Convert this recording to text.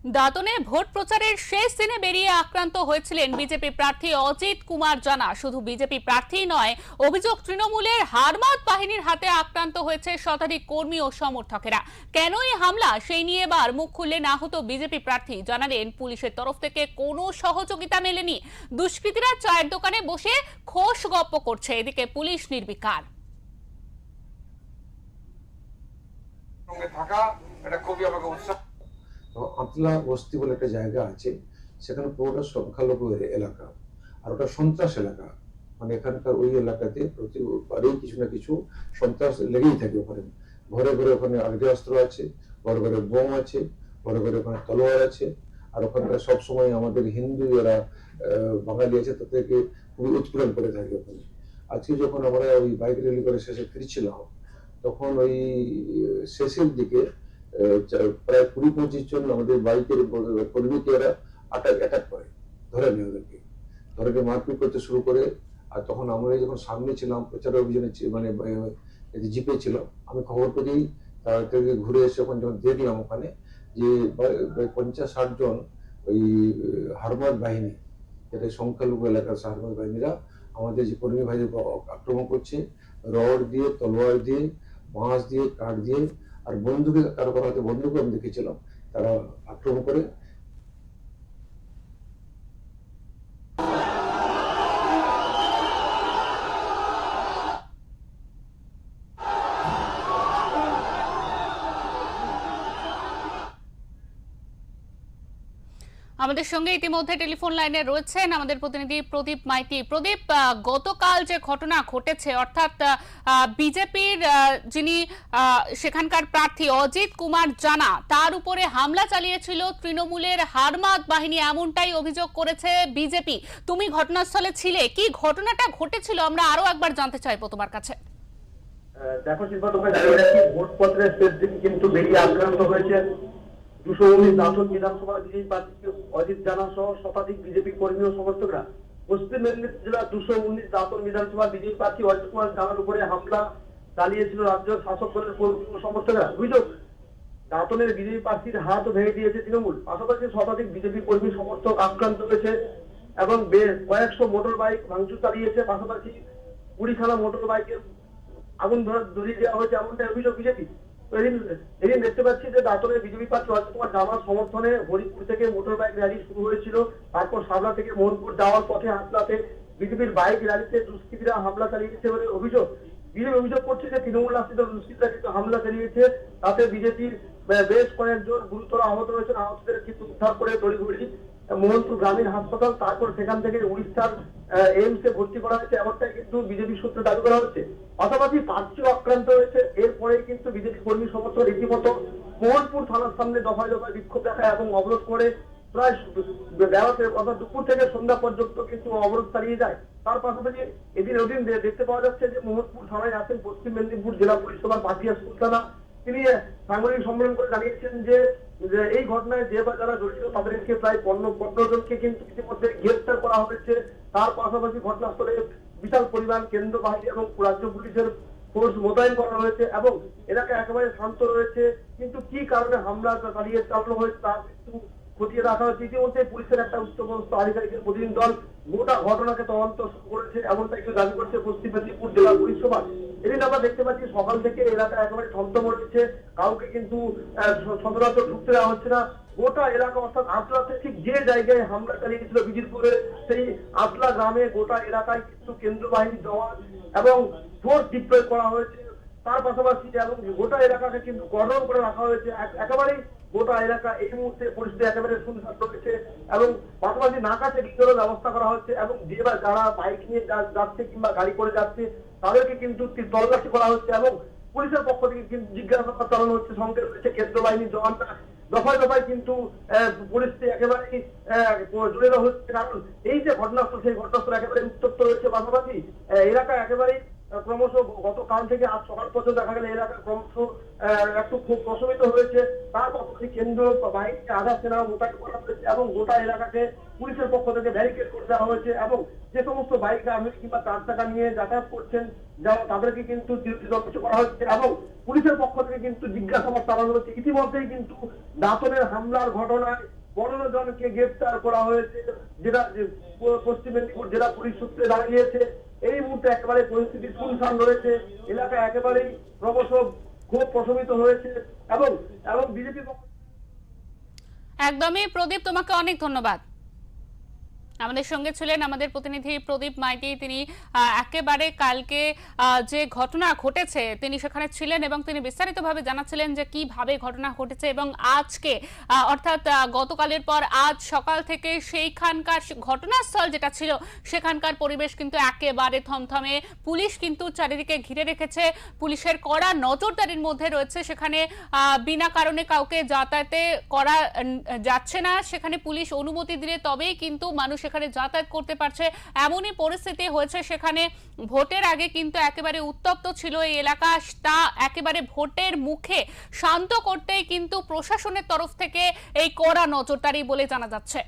দাঁতনে vote প্রচারের শেষ দিনে বেরিয়ে আক্রান্ত হয়েছিলেন বিজেপি প্রার্থী অজিত কুমার জানা। শুধু বিজেপি প্রার্থী নয়, অভিযোগ তৃণমূলের হারমাত বাহিনীর হাতে আক্রান্ত হয়েছে শতাধিক কর্মী ও সমর্থকেরা। কেন এই হামলা, সেই নিয়ে এবার মুখ খুললেন আহত বিজেপি প্রার্থী। জানালেন পুলিশের তরফ থেকে কোনো সহযোগিতা মেলেনি, দুষ্কৃতীরা চায়ের দোকানে বসে খোশ গপ্প করছে, এদিকে পুলিশ নির্বিকার। আতলা বস্তি বলে একটা জায়গা আছে, সেখানে পুরোটা সংখ্যালঘু এলাকা, আর ওটা সন্ত্রাস এলাকা। মানে এখানকার ওই এলাকাতে প্রতিবারেই কিছু না কিছু সন্ত্রাস লেগেই থাকে। ওখানে ঘরে ঘরে ওখানে আগ্নেয়াস্ত্র আছে, ঘরে ঘরে বোম আছে, ঘরে ঘরে ওখানে তলোয়ার আছে। আর ওখানকার সবসময় আমাদের হিন্দু যারা বাঙালি আছে তাদেরকে খুবই উৎপীড়ন করে থাকে ওখানে। আজকে যখন আমরা ওই বাইক র্যালি করে শেষে ফিরছিলাম, তখন ওই শেষের দিকে প্রায় 20-25 জন আমাদের বাইকের কর্মীকে এরা অ্যাটাক করে, ধরে নেয় ওদেরকে, ধরে নিয়ে মারপিট করতে শুরু করে। আর তখন আমরা যখন সামনে ছিলাম প্রচার অভিযানে, মানে জিপে ছিল, আমি খবর পেয়েই তাদেরকে ঘুরে এসে ওখানে যখন দেখলাম ওখানে যে 50-60 জন ওই হারমাত বাহিনী, যেটা সংখ্যালঘু এলাকার হারমাত বাহিনীরা আমাদের যে কর্মী ভাইদের আক্রমণ করছে, রড দিয়ে, তলোয়ার দিয়ে, বাঁশ দিয়ে, কাঠ দিয়ে, আর বন্দুকে, কারো কারো হাতে বন্দুকও আমি দেখেছিলাম, তারা আক্রমণ করে। আমাদের সঙ্গে ইতিমধ্যে টেলিফোন লাইনে রয়েছেন আমাদের প্রতিনিধি প্রদীপ মাইতি। প্রদীপ, গতকাল যে ঘটনা ঘটেছে, অর্থাৎ বিজেপির যিনি সেখানকার প্রার্থী অজিত কুমার জানা, তার উপরে হামলা চালিয়েছিল তৃণমূলের হারমাত বাহিনী, এমনটাই অভিযোগ করেছে বিজেপি। তুমি ঘটনাস্থলে ছিলে, কি ঘটনাটা ঘটেছিল আমরা আরো একবার জানতে চাইবো তোমার কাছে। দেখো শিল্পা, তোমরা জানিয়ে রাখি, ভোটপত্রের শেষ দিন কিন্তু বেরিয়ে আক্রান্ত হয়েছে 219 দাঁতন বিধানসভা বিজেপি প্রার্থী অজিত জানা সহ শতাধিক বিজেপি কর্মী ও সমর্থকরা। পশ্চিম মেদিনীপুর জেলার 219 দাঁতন বিধানসভা বিজেপি প্রার্থী অজিত কুমার জানার উপরে হামলা চালিয়েছিল রাজ্য শাসক দলের কর্মী ও সমর্থকরা। অভিযোগ, দাঁতনের বিজেপি প্রার্থীর হাত ভেঙে দিয়েছে তৃণমূল। পাশাপাশি শতাধিক বিজেপি কর্মী সমর্থক আক্রান্ত হয়েছে এবং বেশ কয়েকশো মোটর বাইক ভাঙচুর চালিয়েছে। পাশাপাশি 20খানা মোটর বাইকের আগুন ধরিয়ে দেওয়া হয়েছে, এমনটাই অভিযোগ বিজেপি। এদিন দেখতে পাচ্ছি যে দাঁতনের বিজেপি প্রার্থী অজিত কুমার জানার সমর্থনে হরিপুর থেকে মোটর বাইক র্যালি শুরু হয়েছিল। তারপর সাবলা থেকে মোহনপুর যাওয়ার পথে হাতলাতে বিজেপির বাইক র্যালিতে দুষ্কৃতীরা হামলা চালিয়েছে বলে অভিযোগ। বিজেপি অভিযোগ করছে যে তৃণমূল আশ্রিত দুষ্কৃতীরা কিন্তু হামলা চালিয়েছে, তাতে বিজেপির বেশ কয়েকজন গুরুতর আহত হয়েছেন। আহতদের কিন্তু উদ্ধার করে তড়িঘড়ি মোহনপুর গ্রামীণ হাসপাতাল, তারপর সেখান থেকে উড়িষ্যার এইমসে ভর্তি করা হয়েছে, এমনটাই কিন্তু বিজেপি সূত্রে দাবি করা হচ্ছে। পাশাপাশি প্রার্থীও আক্রান্ত হয়েছে। এরপরে কিন্তু বিজেপি কর্মী সমর্থক রীতিমতো মোহনপুর থানার সামনে দফায় দফায় বিক্ষোভ দেখায় এবং অবরোধ করে প্রায় অর্থাৎ দুপুর থেকে সন্ধ্যা পর্যন্ত কিন্তু অবরোধ চালিয়ে যায়। তার পাশাপাশি ওদিন দেখতে পাওয়া যাচ্ছে যে মোহনপুর থানায় আছেন পশ্চিম মেদিনীপুর জেলা পরিষেবার পাপিয়া সুলতানা। তিনি সাংবাদিক সম্মেলন করে জানিয়েছেন যে এই ঘটনায় যে বা যারা জড়িত তাদেরকে প্রায় 15 জনকে কিন্তু ইতিমধ্যে গ্রেফতার করা হয়েছে। তার পাশাপাশি ঘটনাস্থলে বিশাল পরিমাণ কেন্দ্র বাহিনী এবং রাজ্য পুলিশের ফোর্স মোতায়েন করা হয়েছে এবং এলাকা একেবারে শান্ত রয়েছে। কিন্তু কি কারণে হামলা চালানো হয়েছে তা কিন্তু খতিয়ে দেখা হচ্ছে। ইতিমধ্যে পুলিশের একটা উচ্চপদস্থ আধিকারিকের প্রতিনিধি দল গোটা ঘটনাকে তদন্ত শুরু করেছে, এমনটা একটু দাবি করছে পশ্চিম মেদিনীপুর জেলা পুলিশ সুপার। এদিন আমরা দেখতে পাচ্ছি সকাল থেকে এলাকা একেবারে থমথম রয়েছে, কাউকে কিন্তু সচরাচর ঢুকতে দেওয়া হচ্ছে না। গোটা এলাকা, অর্থাৎ আতলাতে ঠিক যে জায়গায় হামলা চালিয়েছিল বিজিরপুরে, সেই আতলা গ্রামে গোটা এলাকায় কিন্তু কেন্দ্র বাহিনী জওয়ান এবং ফোর্স ডিপ্লয় করা হয়েছে। তার পাশাপাশি এবং গোটা এলাকাকে কিন্তু গঠন করে রাখা হয়েছে। একেবারেই গোটা এলাকা এই মুহূর্তে পরিস্থিতি একেবারে শুনশান রয়েছে এবং পাশাপাশি নাকা চেকিংয়েরও ব্যবস্থা করা হচ্ছে এবং যে বা যারা বাইক নিয়ে যাচ্ছে কিংবা গাড়ি করে যাচ্ছে তাদেরকে কিন্তু তল্লাশি করা হচ্ছে এবং পুলিশের পক্ষ থেকে কিন্তু জিজ্ঞাসাবাদ চালানো হচ্ছে। সঙ্গে রয়েছে কেন্দ্র বাহিনীর জওয়ানরা। দফায় দফায় কিন্তু পরিস্থিতি একেবারেই জোরে হচ্ছে, কারণ এই যে ঘটনাস্থল, সেই ঘটনাস্থল একেবারে উত্তপ্ত রয়েছে। পাশাপাশি এলাকা একেবারেই ক্রমশ গতকাল থেকে আজ সকাল পর্যন্ত দেখা গেল এলাকা ক্রমশ একটু খুব প্রশমিত হয়েছে। তার পাশাপাশি কেন্দ্র বাহিনীকে আধা সেনা মোতায়েন করা হয়েছে এবং গোটা এলাকাকে পুলিশের পক্ষ থেকে ব্যারিকেড করে দেওয়া হয়েছে এবং যে সমস্ত বাইক আরোহী কিংবা 4 চাকা নিয়ে যাতায়াত করছেন তাদেরকে কিন্তু কিছু করা হচ্ছে এবং পুলিশের পক্ষ থেকে কিন্তু জিজ্ঞাসাবাদ চালানো হচ্ছে। ইতিমধ্যেই কিন্তু দাঁতনের হামলার ঘটনায় 12 জনকে গ্রেফতার করা হয়েছে, যেটা পশ্চিম মেদিনীপুর জেলা পুলিশ সূত্রে দাঁড়িয়েছে। এই মুহূর্তে একেবারে পরিস্থিতি শুনশান রয়েছে, এলাকা একেবারেই ক্রমশ ক্ষোভ প্রশমিত হয়েছে এবং বিজেপি একদমই প্রদীপ, তোমাকে অনেক ধন্যবাদ। আমাদের সঙ্গে ছিলেন আমাদের প্রতিনিধি প্রদীপ মাইতি। তিনি একেবারে কালকে যে ঘটনা ঘটেছে তিনি সেখানে ছিলেন এবং তিনি বিস্তারিতভাবে জানাচ্ছিলেন যে কিভাবে ঘটনা ঘটেছে এবং আজকে অর্থাৎ গতকালের পর আজ সকাল থেকে সেইখানকার ঘটনাস্থল যেটা ছিল সেখানকার পরিবেশ কিন্তু একেবারে থমথমে। পুলিশ কিন্তু চারিদিকে ঘিরে রেখেছে, পুলিশের কড়া নজরদারির মধ্যে রয়েছে। সেখানে বিনা কারণে কাউকে যাতায়াতে করা যাচ্ছে না, সেখানে পুলিশ অনুমতি দিলে তবেই কিন্তু মানুষ সেখানে যাতায়াত করতে পারছে। এমনই পরিস্থিতি হয়েছে সেখানে। ভোটের আগে কিন্তু একেবারে উত্তপ্ত ছিল এই এলাকা, তা একেবারে ভোটের মুখে শান্ত করতেই কিন্তু প্রশাসনের তরফ থেকে এই কড়া নজরদারি বলে জানা যাচ্ছে।